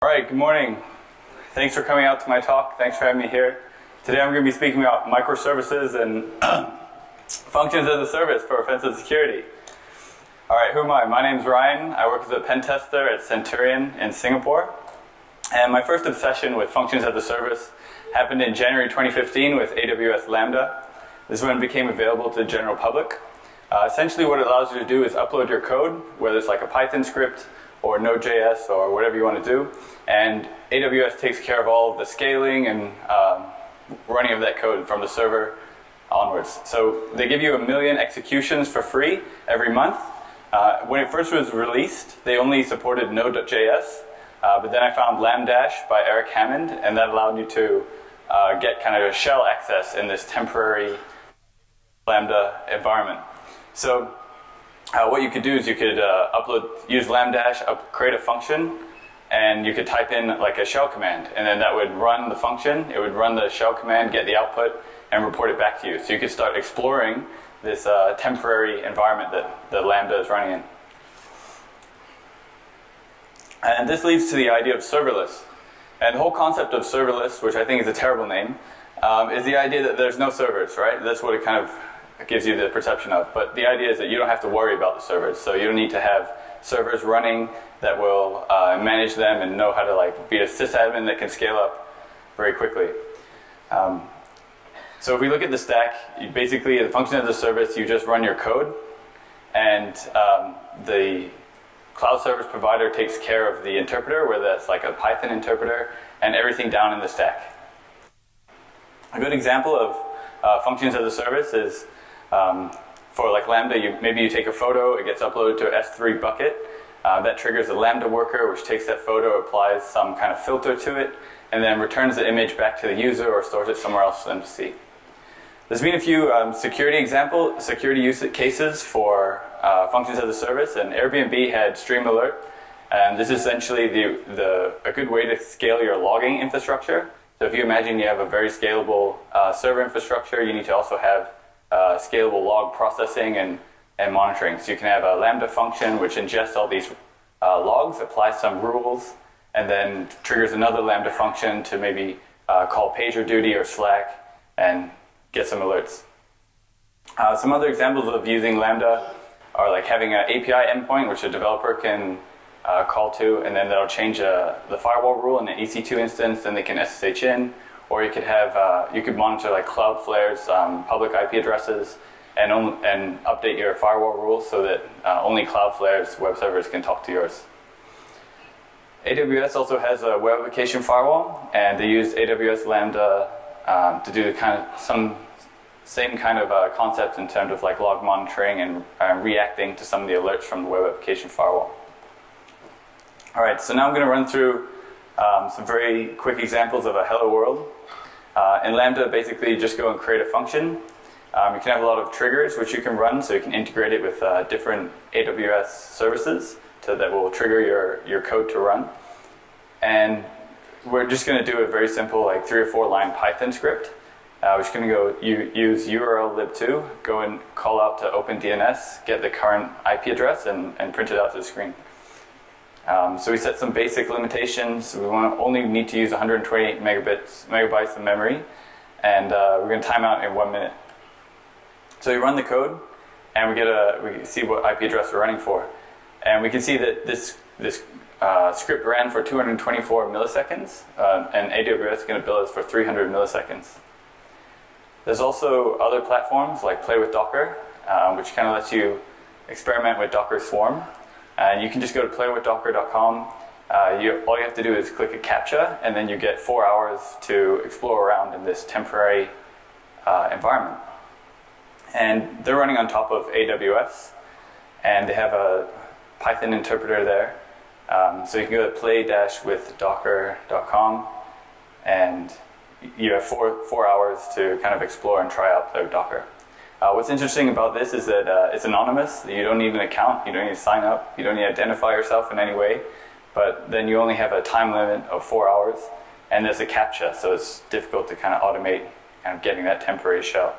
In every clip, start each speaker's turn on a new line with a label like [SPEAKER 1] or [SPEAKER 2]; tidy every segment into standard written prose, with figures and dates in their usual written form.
[SPEAKER 1] All right, good morning. Thanks for coming out to my talk. Thanks for having me here. Today I'm going to be speaking about microservices and functions as a service for offensive security. All right, who am I? My name's Ryan. I work as a pen tester at Centurion in Singapore. And my first obsession with functions as a service happened in January 2015 with AWS Lambda. This is when it became available to the general public. Essentially what it allows you to do is upload your code, whether it's like a Python script or Node.js or whatever you want to do, and AWS takes care of all of the scaling and running of that code from the server onwards. So they give you 1 million executions for free every month. When it first was released, they only supported Node.js, but then I found Lambdash by Eric Hammond, and that allowed you to get kind of a shell access in this temporary Lambda environment. So what you could do is you could use Lambdash, create a function, and you could type in like a shell command, and then that would run the function, it would run the shell command, get the output, and report it back to you. So you could start exploring this temporary environment that the Lambda is running in. And this leads to the idea of serverless. And the whole concept of serverless, which I think is a terrible name, is the idea that there's no servers, right? That's what it kind of gives you the perception of. But the idea is that you don't have to worry about the servers. So you don't need to have servers running that will manage them and know how to be a sysadmin that can scale up very quickly. So if we look at the stack, basically the function as a service, you just run your code, and the cloud service provider takes care of the interpreter, whether that's like a Python interpreter, and everything down in the stack. A good example of functions as a service is for like Lambda, maybe you take a photo, it gets uploaded to an S3 bucket. That triggers a Lambda worker, which takes that photo, applies some kind of filter to it, and then returns the image back to the user or stores it somewhere else for them to see. There's been a few security use cases for functions as a service, and Airbnb had Stream Alert, and this is essentially a good way to scale your logging infrastructure. So if you imagine you have a very scalable server infrastructure, you need to also have scalable log processing and monitoring. So you can have a Lambda function which ingests all these logs, applies some rules, and then triggers another Lambda function to maybe call PagerDuty or Slack and get some alerts. Some other examples of using Lambda are like having an API endpoint which a developer can call to, and then that'll change the firewall rule in an EC2 instance, then they can SSH in. Or you could have you could monitor like Cloudflare's public IP addresses and update your firewall rules so that only Cloudflare's web servers can talk to yours. AWS also has a web application firewall, and they use AWS Lambda to do some same kind of concepts in terms of like log monitoring and reacting to some of the alerts from the web application firewall. All right, so now I'm going to run through some very quick examples of a hello world. In Lambda, basically you just go and create a function. You can have a lot of triggers which you can run, so you can integrate it with different AWS services that will trigger your code to run. And we're just going to do a very simple 3 or 4 line Python script. We're just going to go use URL lib2, go and call out to OpenDNS, get the current IP address, and print it out to the screen. So we set some basic limitations. We only need to use 128 megabytes of memory, and we're going to time out in 1 minute. So we run the code, and we see what IP address we're running for, and we can see that this script ran for 224 milliseconds, and AWS is going to bill us for 300 milliseconds. There's also other platforms like Play with Docker, which kind of lets you experiment with Docker Swarm. And you can just go to playwithdocker.com. All you have to do is click a CAPTCHA, and then you get 4 hours to explore around in this temporary environment. And they're running on top of AWS, and they have a Python interpreter there. So you can go to play-with-docker.com, and you have 4 hours to kind of explore and try out Play with Docker. What's interesting about this is that it's anonymous. You don't need an account, you don't need to sign up, you don't need to identify yourself in any way, but then you only have a time limit of 4 hours, and there's a CAPTCHA, so it's difficult to kind of automate kind of getting that temporary shell.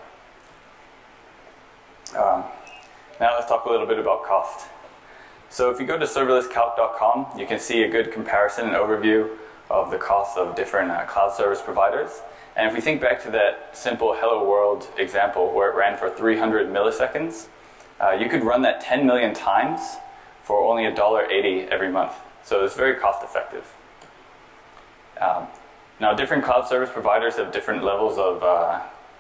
[SPEAKER 1] Now let's talk a little bit about cost. So if you go to serverlesscalc.com, you can see a good comparison and overview of the costs of different cloud service providers. And if we think back to that simple hello world example where it ran for 300 milliseconds, you could run that 10 million times for only $1.80 every month. So it's very cost effective. Now different cloud service providers have different levels of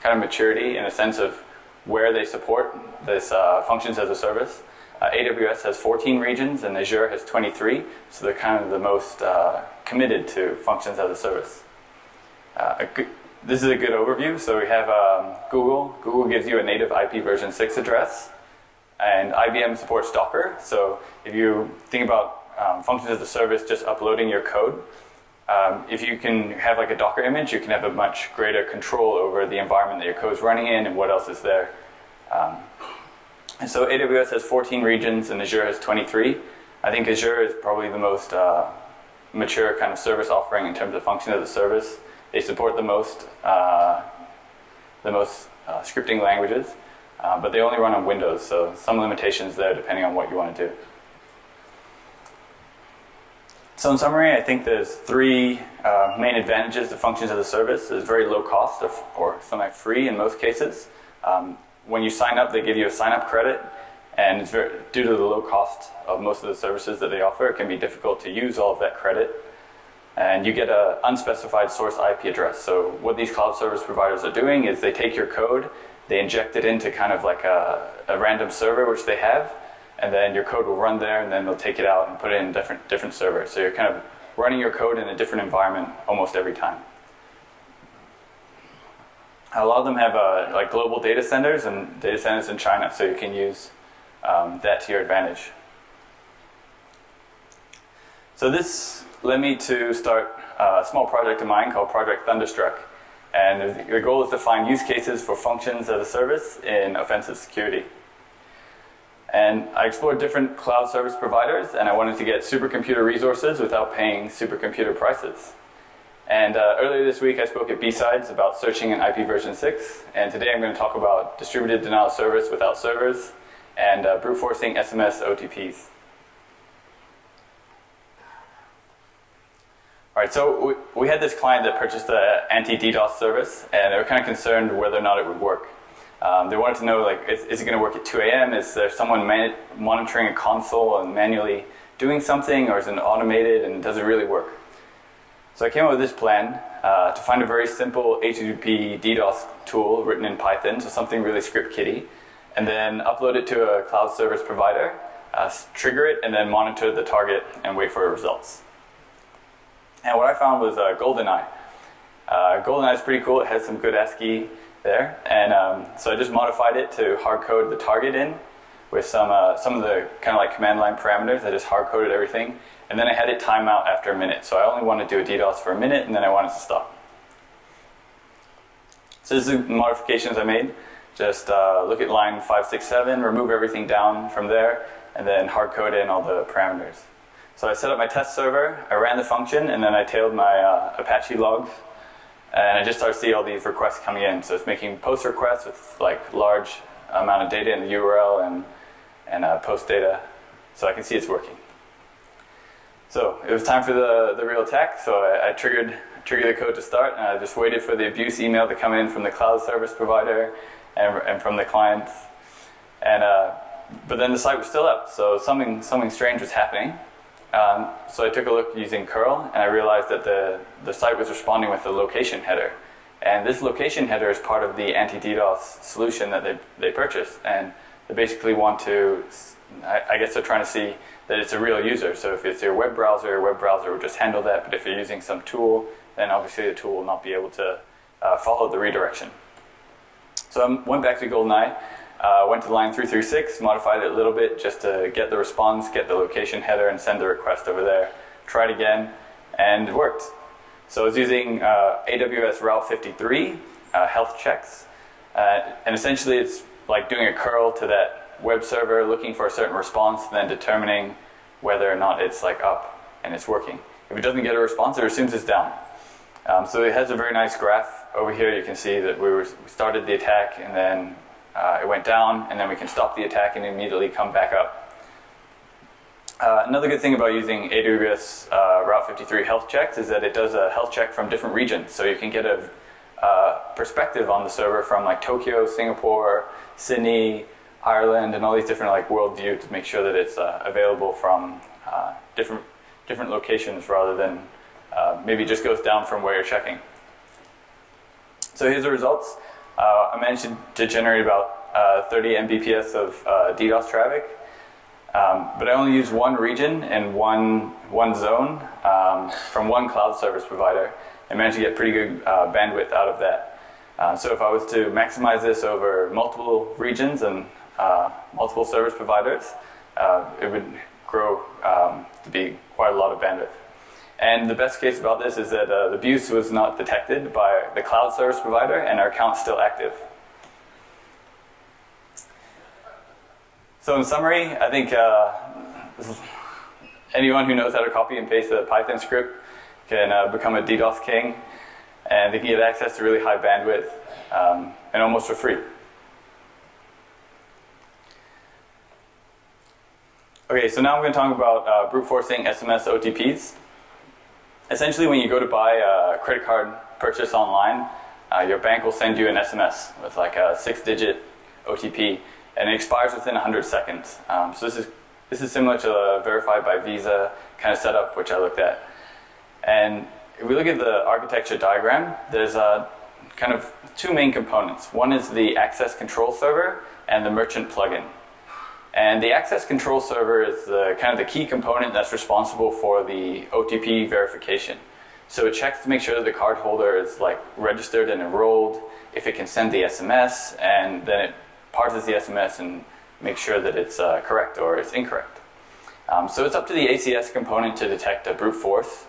[SPEAKER 1] kind of maturity in a sense of where they support this functions as a service. AWS has 14 regions and Azure has 23, so they're kind of the most committed to functions as a service. This is a good overview. So we have Google. Google gives you a native IP version 6 address, and IBM supports Docker. So if you think about functions as a service, just uploading your code, if you can have like a Docker image, you can have a much greater control over the environment that your code is running in and what else is there. And so AWS has 14 regions and Azure has 23. I think Azure is probably the most mature kind of service offering in terms of function as a service. They support the most scripting languages, but they only run on Windows, so some limitations there depending on what you want to do. So in summary, I think there's three main advantages to functions as a service. It's very low cost or semi-free in most cases. When you sign up, they give you a sign-up credit, and it's due to the low cost of most of the services that they offer, it can be difficult to use all of that credit. And you get an unspecified source IP address. So what these cloud service providers are doing is they take your code, they inject it into kind of like a random server which they have, and then your code will run there, and then they'll take it out and put it in different servers. So you're kind of running your code in a different environment almost every time. A lot of them have like global data centers and data centers in China, so you can use that to your advantage. So this led me to start a small project of mine called Project Thunderstruck. And the goal is to find use cases for functions as a service in offensive security. And I explored different cloud service providers, and I wanted to get supercomputer resources without paying supercomputer prices. And earlier this week I spoke at B-Sides about searching in IP version 6, and today I'm going to talk about distributed denial of service without servers and brute forcing SMS OTPs. Alright, so we had this client that purchased the anti-DDoS service, and they were kind of concerned whether or not it would work. They wanted to know, like, is it going to work at 2 a.m.? Is there someone monitoring a console and manually doing something, or is it automated, and does it really work? So I came up with this plan to find a very simple HTTP DDoS tool written in Python, so something really script kiddie, and then upload it to a cloud service provider, trigger it, and then monitor the target and wait for results. And what I found was GoldenEye. GoldenEye is pretty cool. It has some good ASCII there, and so I just modified it to hard-code the target in with some of the kind of like command line parameters. I just hard-coded everything. And then I had it time out after a minute. So I only want to do a DDoS for a minute, and then I want it to stop. So this is the modifications I made. Just look at line 567, remove everything down from there, and then hard code in all the parameters. So I set up my test server, I ran the function, and then I tailed my Apache logs. And I just started to see all these requests coming in. So it's making post requests with like large amount of data in the URL and post data. So I can see it's working. So it was time for the real attack, so I triggered the code to start, and I just waited for the abuse email to come in from the cloud service provider and from the client. And but then the site was still up, so something strange was happening. So I took a look using curl, and I realized that the site was responding with a location header. And this location header is part of the anti-DDoS solution that they purchased, and they basically want to, I guess they're trying to see that it's a real user. So if it's your web browser will just handle that. But if you're using some tool, then obviously the tool will not be able to follow the redirection. So I went back to GoldenEye, went to line 336, modified it a little bit just to get the response, get the location header, and send the request over there. Tried again, and it worked. So I was using AWS Route 53 health checks, and essentially it's like doing a curl to that web server, looking for a certain response, and then determining whether or not it's like up and it's working. If it doesn't get a response, it assumes it's down. So it has a very nice graph over here. You can see that we started the attack, and then it went down, and then we can stop the attack and immediately come back up. Another good thing about using AWS Route 53 health checks is that it does a health check from different regions. So you can get a perspective on the server from like Tokyo, Singapore, Sydney, Ireland, and all these different like world view to make sure that it's available from different locations rather than maybe just goes down from where you're checking. So here's the results. I managed to generate about 30 Mbps of DDoS traffic, but I only used one region and one zone from one cloud service provider, and managed to get pretty good bandwidth out of that. So if I was to maximize this over multiple regions and multiple service providers, it would grow to be quite a lot of bandwidth. And the best case about this is that the abuse was not detected by the cloud service provider and our account's still active. So in summary, I think anyone who knows how to copy and paste a Python script can become a DDoS king, and they can get access to really high bandwidth and almost for free. Okay, so now I'm going to talk about brute forcing SMS OTPs. Essentially, when you go to buy a credit card purchase online, your bank will send you an SMS with like a 6-digit OTP, and it expires within 100 seconds. So this is similar to a verified by Visa kind of setup, which I looked at. And if we look at the architecture diagram, there's kind of two main components. One is the access control server and the merchant plugin. And the access control server is kind of the key component that's responsible for the OTP verification. So it checks to make sure that the cardholder is like registered and enrolled, if it can send the SMS, and then it parses the SMS and makes sure that it's correct or it's incorrect. So it's up to the ACS component to detect a brute force.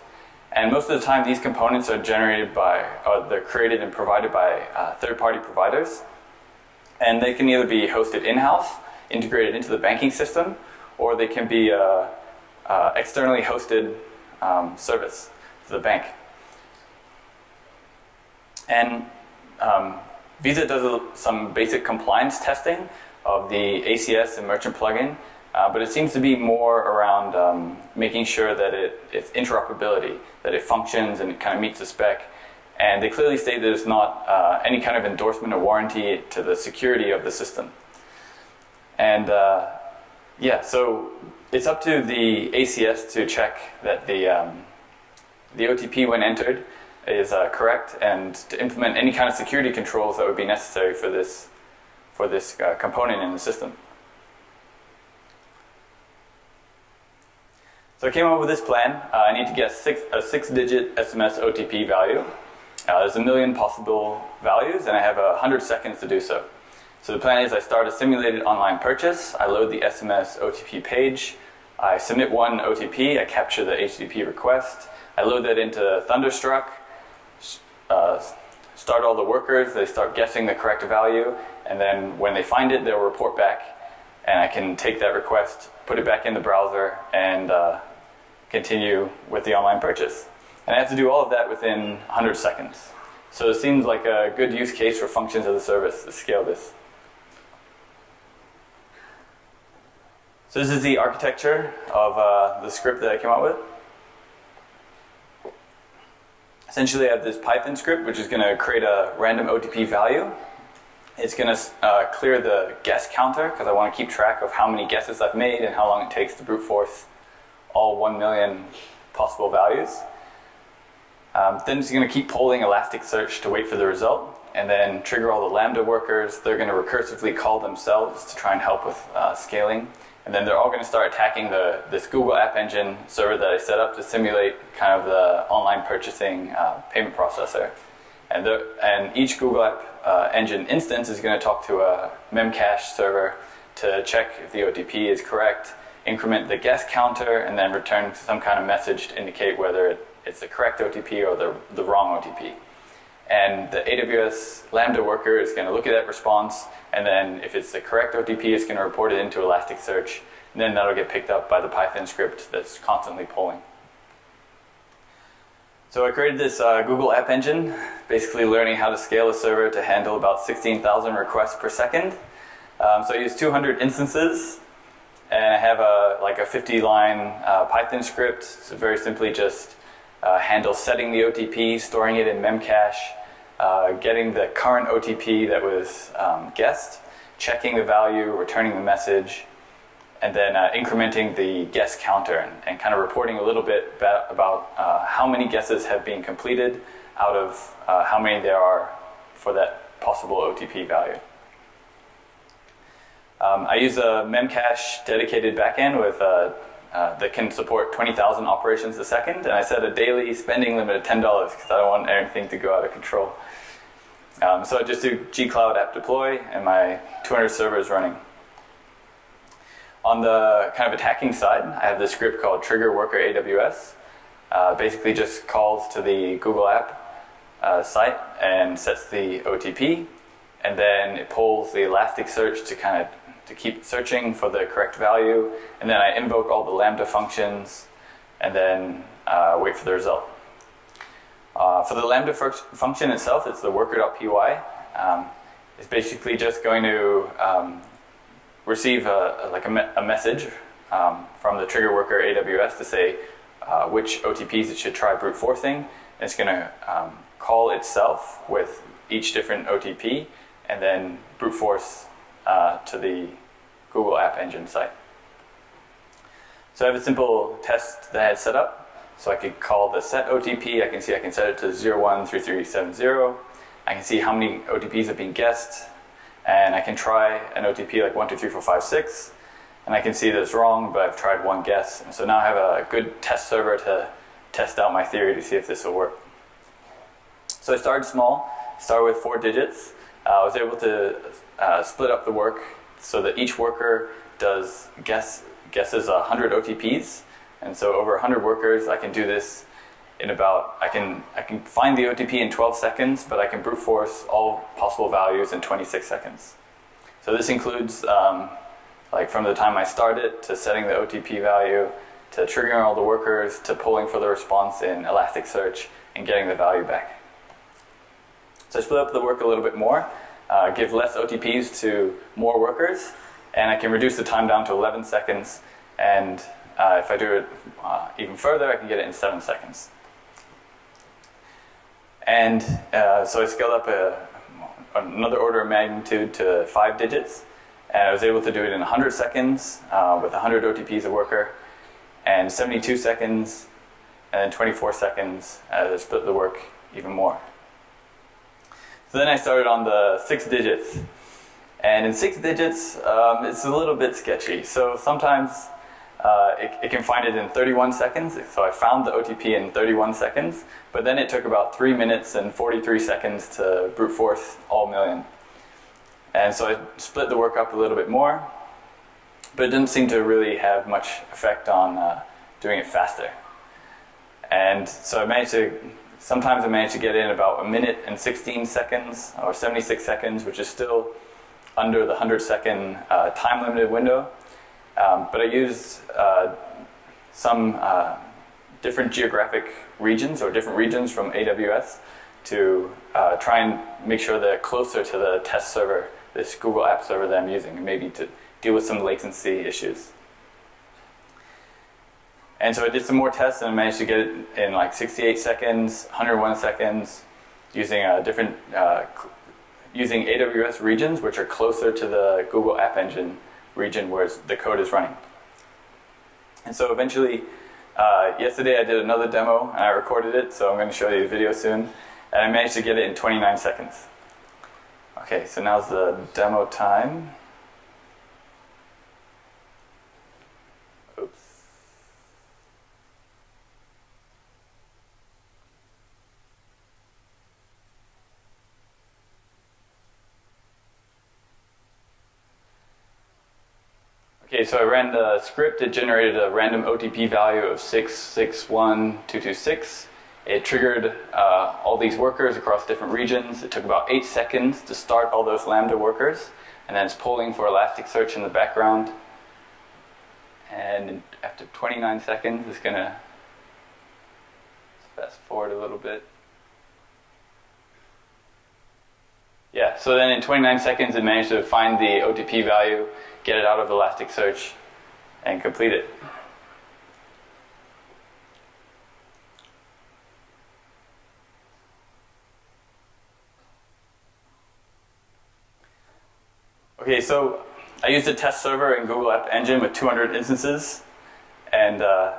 [SPEAKER 1] And most of the time these components are generated by, or they're created and provided by third-party providers. And they can either be hosted in-house, integrated into the banking system, or they can be externally hosted service to the bank. And Visa does some basic compliance testing of the ACS and merchant plugin, but it seems to be more around making sure that it's interoperability, that it functions and it kind of meets the spec. And they clearly state that there's not any kind of endorsement or warranty to the security of the system. And yeah, so it's up to the ACS to check that the OTP when entered is correct, and to implement any kind of security controls that would be necessary for this component in the system. So I came up with this plan. I need to get a 6-digit SMS OTP value. There's 1 million possible values, and I have 100 seconds to do so. So the plan is I start a simulated online purchase, I load the SMS OTP page, I submit one OTP, I capture the HTTP request, I load that into Thunderstruck, start all the workers, they start guessing the correct value, and then when they find it, they'll report back, and I can take that request, put it back in the browser, and continue with the online purchase. And I have to do all of that within 100 seconds. So it seems like a good use case for functions as a service to scale this. So this is the architecture of the script that I came up with. Essentially I have this Python script which is going to create a random OTP value. It's going to clear the guess counter because I want to keep track of how many guesses I've made and how long it takes to brute force all 1 million possible values. Then it's going to keep polling Elasticsearch to wait for the result, and then trigger all the Lambda workers. They're going to recursively call themselves to try and help with scaling. And then they're all going to start attacking this Google App Engine server that I set up to simulate kind of the online purchasing payment processor. And each Google App Engine instance is going to talk to a memcache server to check if the OTP is correct, increment the guess counter, and then return some kind of message to indicate whether it's the correct OTP or the wrong OTP. And the AWS Lambda worker is going to look at that response, and then if it's the correct OTP, it's going to report it into Elasticsearch, and then that'll get picked up by the Python script that's constantly polling. So I created this Google App Engine, basically learning how to scale a server to handle about 16,000 requests per second. So I used 200 instances, And I have like a 50-line Python script. So very simply just handles setting the OTP, storing it in memcache, getting the current OTP that was guessed, checking the value, returning the message, and then incrementing the guess counter and kind of reporting a little bit about how many guesses have been completed out of how many there are for that possible OTP value. I use a memcache dedicated backend with that can support 20,000 operations a second, and I set a daily spending limit of $10 because I don't want anything to go out of control. So I just do gcloud apt deploy and my 200 servers running. On the kind of attacking side, I have this script called trigger worker AWS. Basically just calls to the Google app site and sets the OTP, and then it pulls the Elasticsearch to keep searching for the correct value, and then I invoke all the Lambda functions, and then wait for the result. For the Lambda function itself, it's the worker.py. It's basically just going to receive a message from the trigger worker AWS to say which OTPs it should try brute forcing. And it's going to call itself with each different OTP and then brute force to the Google App Engine site. So I have a simple test that I had set up. So I could call the set OTP. I can set it to 013370. I can see how many OTPs have been guessed. And I can try an OTP like 1, 2, 3, 4, 5, 6. And I can see that it's wrong, but I've tried one guess. And so now I have a good test server to test out my theory to see if this will work. So I started small, started with 4 digits. I was able to split up the work so that each worker guesses 100 OTPs. And so over 100 workers, I can do this in I can find the OTP in 12 seconds, but I can brute force all possible values in 26 seconds. So this includes like from the time I start it to setting the OTP value, to triggering all the workers, to pulling for the response in Elasticsearch and getting the value back. So I split up the work a little bit more, give less OTPs to more workers, and I can reduce the time down to 11 seconds. And if I do it even further, I can get it in 7 seconds. And so I scaled up another order of magnitude to 5 digits. And I was able to do it in 100 seconds with 100 OTPs a worker, and 72 seconds, and then 24 seconds to split the work even more. So then I started on the 6 digits. And in 6 digits, it's a little bit sketchy. So sometimes it can find it in 31 seconds. So I found the OTP in 31 seconds, but then it took about 3 minutes and 43 seconds to brute force all million. And so I split the work up a little bit more, but it didn't seem to really have much effect on doing it faster. And so sometimes I managed to get in about 1 minute and 16 seconds or 76 seconds, which is still under the 100-second time limited window. But I used some different geographic regions or different regions from AWS to try and make sure they're closer to the test server, this Google App server that I'm using, and maybe to deal with some latency issues. And so I did some more tests and I managed to get it in like 68 seconds, 101 seconds, using using AWS regions, which are closer to the Google App Engine region where the code is running. And so eventually, yesterday I did another demo and I recorded it, so I'm going to show you the video soon. And I managed to get it in 29 seconds. Okay, so now's the demo time. Oops. Okay, so I ran the script. It generated a random OTP value of 661226. It triggered all these workers across different regions. It took about 8 seconds to start all those Lambda workers, and then it's pulling for Elasticsearch in the background. And after 29 seconds, it's going to fast forward a little bit. Yeah, so then in 29 seconds, it managed to find the OTP value, get it out of Elasticsearch, and complete it. Okay, so I used a test server in Google App Engine with 200 instances, and I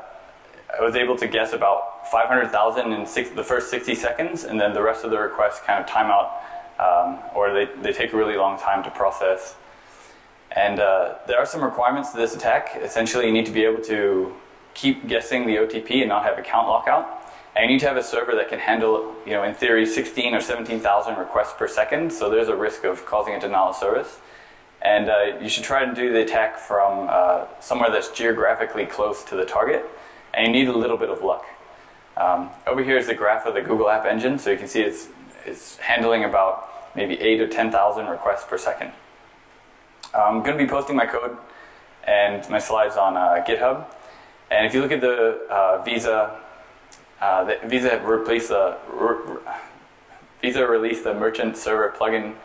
[SPEAKER 1] was able to guess about 500,000 in the first 60 seconds, and then the rest of the requests kind of time out, or they take a really long time to process. And there are some requirements to this attack. Essentially, you need to be able to keep guessing the OTP and not have account lockout. And you need to have a server that can handle, in theory, 16 or 17,000 requests per second, so there's a risk of causing a denial of service. And you should try to do the attack from somewhere that's geographically close to the target, and you need a little bit of luck. Over here is the graph of the Google App Engine, so you can see it's handling about maybe 8 or 10,000 requests per second. I'm going to be posting my code and my slides on GitHub, and if you look at the Visa released the merchant server plugin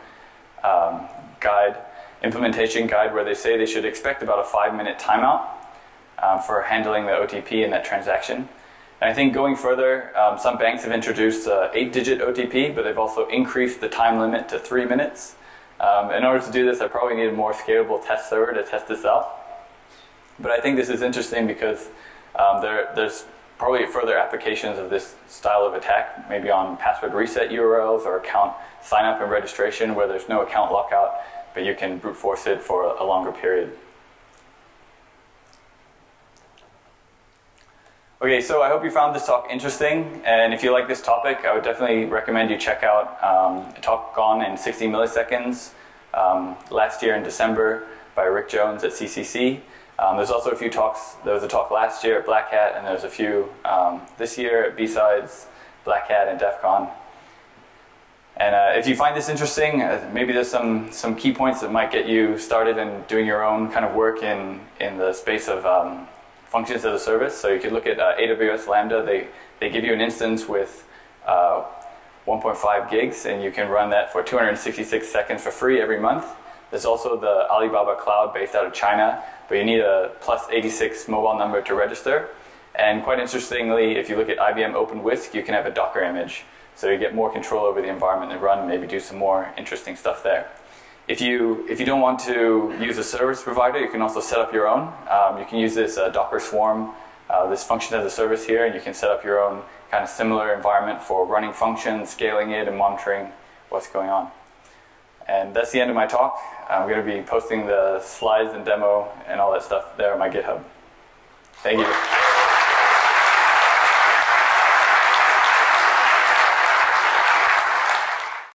[SPEAKER 1] guide, implementation guide, where they say they should expect about a 5-minute timeout for handling the OTP in that transaction. And I think going further, some banks have introduced 8-digit OTP, but they've also increased the time limit to 3 minutes. In order to do this, I probably need a more scalable test server to test this out. But I think this is interesting because there's probably further applications of this style of attack, maybe on password reset URLs or account sign up and registration where there's no account lockout, but you can brute force it for a longer period. Okay, so I hope you found this talk interesting, and if you like this topic, I would definitely recommend you check out a talk gone in 60 milliseconds last year in December by Rick Jones at CCC. There's also a few talks. There was a talk last year at Black Hat, and there's a few this year at B-Sides, Black Hat, and DEF CON. And if you find this interesting, maybe there's some key points that might get you started in doing your own kind of work in the space of functions as a service. So you could look at AWS Lambda. They give you an instance with 1.5 gigs, and you can run that for 266 seconds for free every month. There's also the Alibaba Cloud based out of China, but you need a +86 mobile number to register. And quite interestingly, if you look at IBM OpenWhisk, you can have a Docker image. So you get more control over the environment and run, maybe do some more interesting stuff there. If you don't want to use a service provider, you can also set up your own. You can use this Docker Swarm, this function as a service here, and you can set up your own kind of similar environment for running functions, scaling it, and monitoring what's going on. And that's the end of my talk. I'm going to be posting the slides and demo and all that stuff there on my GitHub. Thank you.